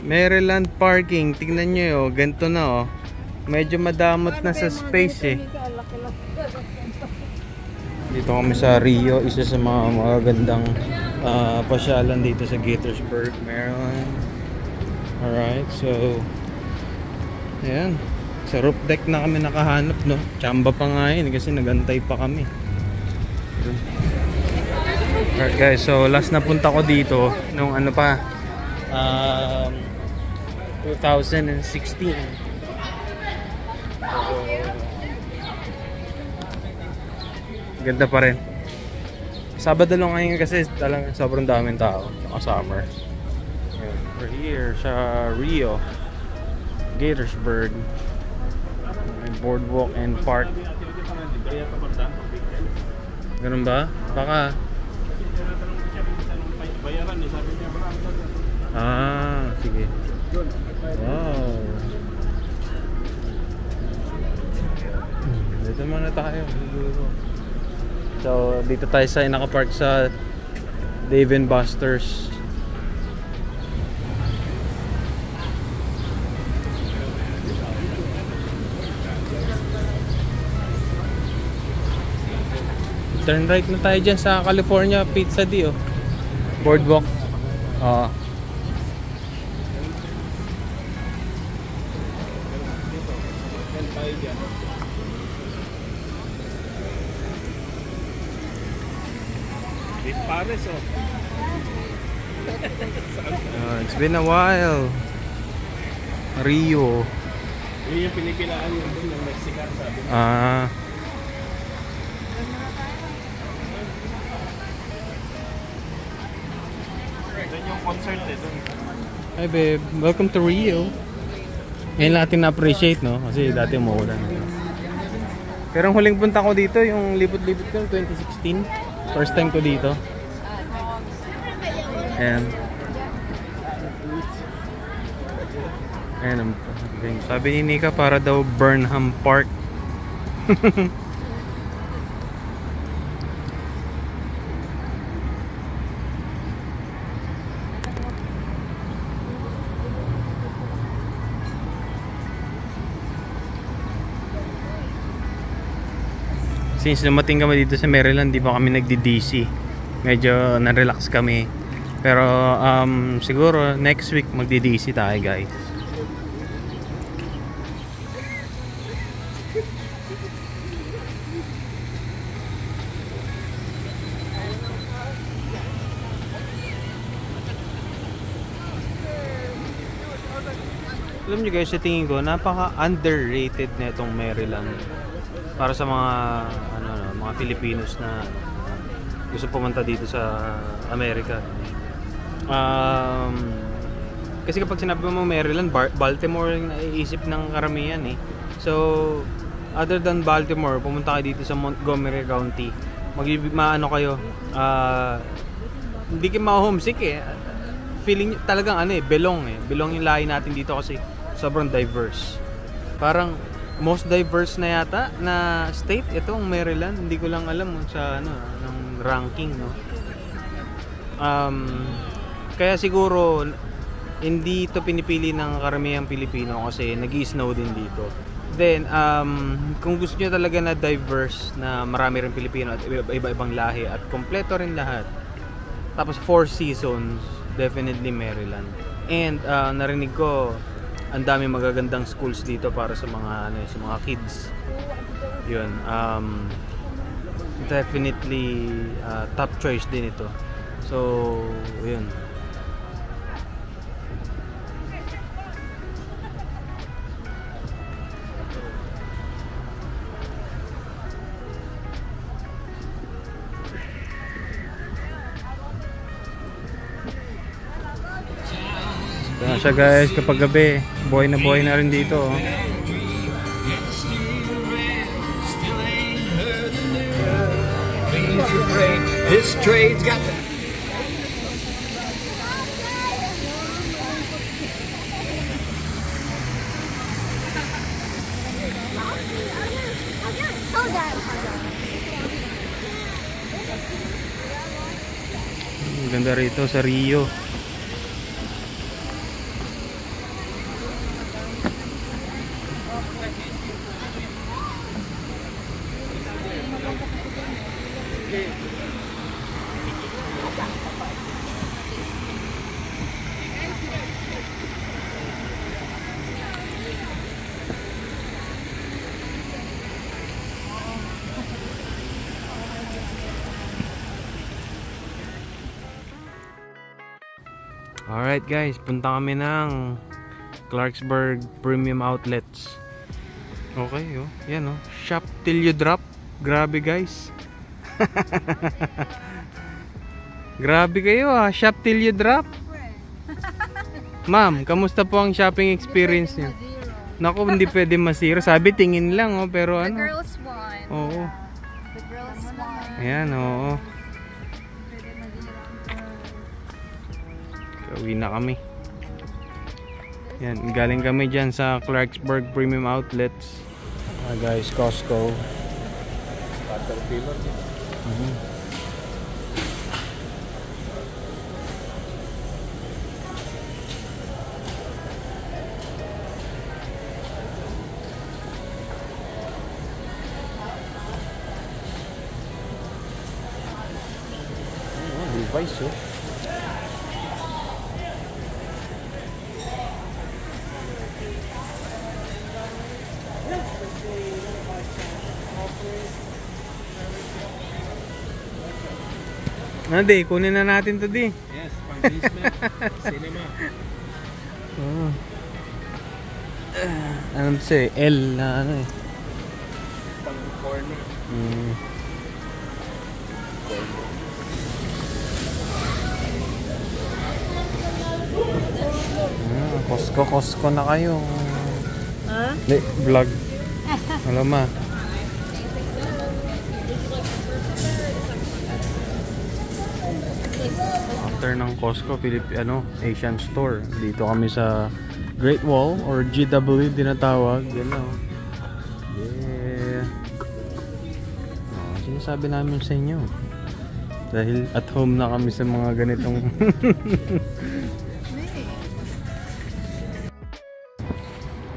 Maryland parking. Tingnan nyo yun. Ganito na oh. Medyo madamot na sa space eh. Dito kami sa Rio. Isa sa mga magagandang pasyalan dito sa Gaithersburg, Maryland. Alright, so ayan. Sa roof deck na kami nakahanap, no? Chamba pa nga yun kasi nagantay pa kami. Alright guys, so last na punta ko dito nung ano pa 2016. Ganda pa rin. Sabado lang ngayon kasi talagang sobrang daming tao. Saka summer. We're here sa Rio, Gaithersburg. May boardwalk and park. Ganun ba? Baka. Ah, sige. Wow. Dito muna tayo. So, dito tayo sa nakapark sa Dave & Buster's. Turn right na tayo dyan sa California Pizza D, oh. Boardwalk. Paris, oh. It's been a while. Rio. Yun yung pinipilaan yung doon ng Mexican, sabi mo. Doon yung concert eh, doon. Hi babe, welcome to Rio. Ngayon natin na-appreciate, no? Kasi dati umuulan. Pero ang huling punta ko dito, yung libot-libot ko, 2016. First time ko dito. Ayan. Ayan. Sabi ni Nika para daw Burnham Park. Since lumating kami dito sa Maryland, di pa kami nagdi-DC. Medyo na-relax kami. Pero siguro next week magdi-DC tayo, guys. Alam nyo guys, sa tingin ko napaka-underrated na itong Maryland para sa mga mga Filipinos na gusto pumunta dito sa Amerika. Kasi kapag sinabi mo Maryland, Baltimore yung naiisip ng karamihan eh. So other than Baltimore, pumunta kayo dito sa Montgomery County, maano kayo, hindi kayo ma-homesick eh. Feeling talagang belong yung lahi natin dito kasi sobrang diverse. Parang most diverse na yata na state itong Maryland. Hindi ko lang alam sa ng ranking, no. Kaya siguro hindi ito pinipili ng karamihang Pilipino kasi nag-i-snow din dito. Then kung gusto niyo talaga na diverse, na marami rin Pilipino at iba-ibang lahi at kompleto rin lahat, tapos 4 seasons, definitely Maryland. And narinig ko ang dami magagandang schools dito para sa mga sa mga kids. Yun, definitely top choice din ito. So yun. Ito siya guys, kapag gabi, buhay na rin dito, oh. This trade's got the... Ganda rito sa Rio. Alright guys, punta kami ng Clarksburg Premium Outlets. Okay, oh. Yan oh. Shop till you drop. Grabe guys. Grabe kayo ah. Shop till you drop. Ma'am, kamusta po ang shopping experience niyo? Naku, hindi pwede masira. Sabi tingin lang oh, pero The ano? girls won. Oo. The girls won. Ayan, oo. Uwi na kami. Yan, galing kami dyan sa Clarksburg Premium Outlets. Guys, Costco. Caterpillar. Device oh. Di, kunin na natin to di. Yes, pang-basement. Cinema. Oh. Ano to siya? L na ano eh. Pang-corner. Costco na kayo. Huh? Di, vlog. Alam ma. After ng Costco, Asian store. Dito kami sa Great Wall or GW dinatawag. Yan o. Yeah. Sinasabi namin sa inyo. Dahil at home na kami sa mga ganitong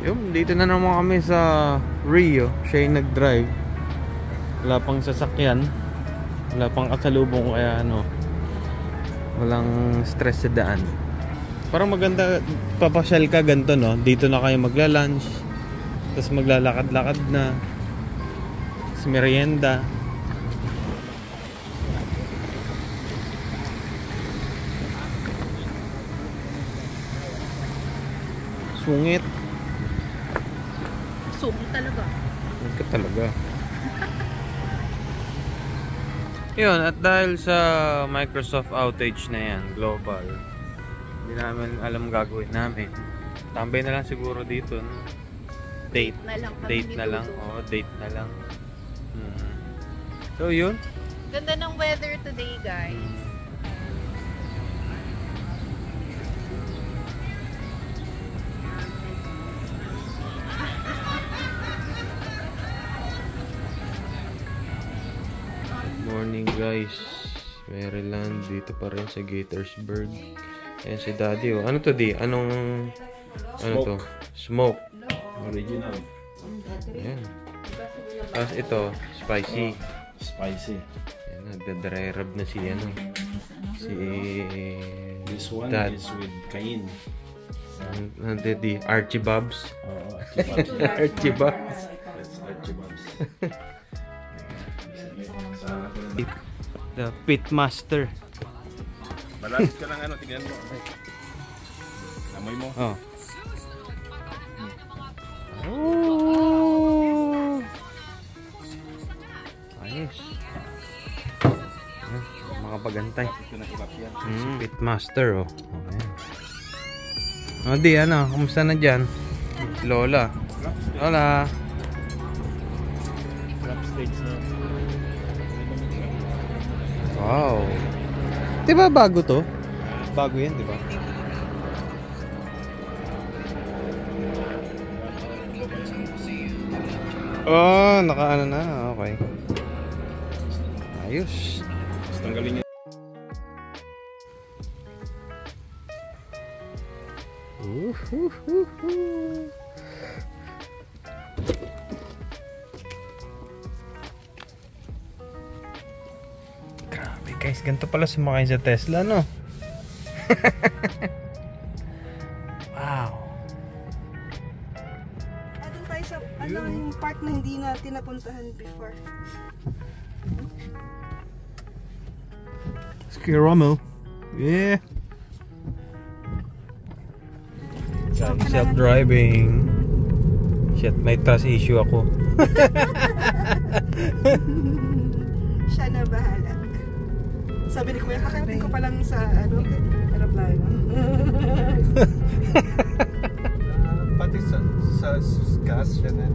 Yung, dito na naman kami sa Rio. Siya yung nag-drive. Wala pang sasakyan. Wala pang kasalubong kaya ano. Walang stress sa daan. Parang maganda, papasyal ka ganito no. Dito na kayo magla-lunch. Tapos maglalakad-lakad na. Tapos merienda. Sungit. Sungit talaga. Sungit ka talaga. Yun, at dahil sa Microsoft outage na yan, global, hindi namin alam gagawin namin. Tambay na lang siguro dito, no? Date na lang kami date na lang. dito. Oo, date na lang. So yun. Ganda ng weather today, guys. Morning guys, Maryland, dito pa rin sa Gaithersburg. Ayan si Daddy oh. Ano to di? Anong ano to? Smoke. Original. Ayan. Tapos ito, spicy. Spicy. Ayan, nagda-dry rub na si ano. Si This one Dad. is with cayenne. Ano di? Archie Bobs. Archibald. Archie Bobs. That's Archibald. The Pitmaster. Malapit ka lang ano, tingnan mo. Amoy mo. Oh. Oh. Ayos. Makapagantay. Ito na kilap yan. Si Pitmaster oh. Okay. O di ano, kumusta na dyan? Lola. Lola. Crab steaks na. Wow. Diba bago to? Bago yan, diba? Oh, nakaano na. Okay. Ayos. Tapos tanggalin niya. Guys, ganito pala sumakay sa Tesla, no? Wow. Doon tayo sa yung part na hindi natin napuntahan before. Ski Rommel. Yeah. Self-driving. Shit, may trust issue ako. Siya na bahala. Sabi ni Kuya, kakarating ko pa lang sa aeroplano. Pati sa gas siya na.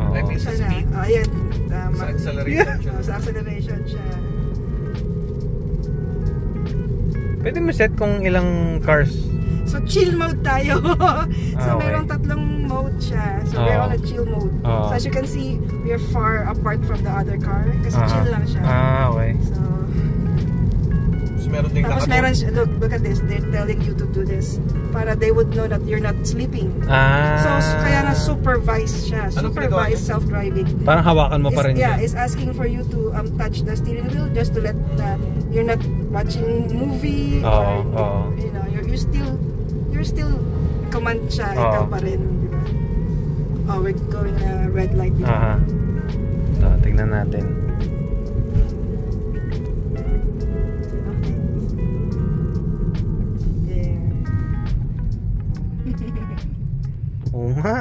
Oo. I mean, sa Siya speed. na. Ayan. Tama. Sa acceleration siya. Sa acceleration siya. Pwede mo set kung ilang cars. So chill mode tayo. So Okay. merong tatlong mode siya. So we're on a chill mode. So as you can see, we are far apart from the other car. Kasi chill lang siya. Okay. So meron ding Tapos meron siya, look at this, they're telling you to do this para they would know that you're not sleeping. So kaya na supervised siya, Anong ginagawa supervised niya? self-driving. Parang hawakan mo pa rin Yeah, siya. it's asking for you to touch the steering wheel just to let you're not watching movie or you know, you're still command siya, ikaw pa rin, di ba? Oh, we're going red light dito. So, tignan natin. Yeah. Oo nga.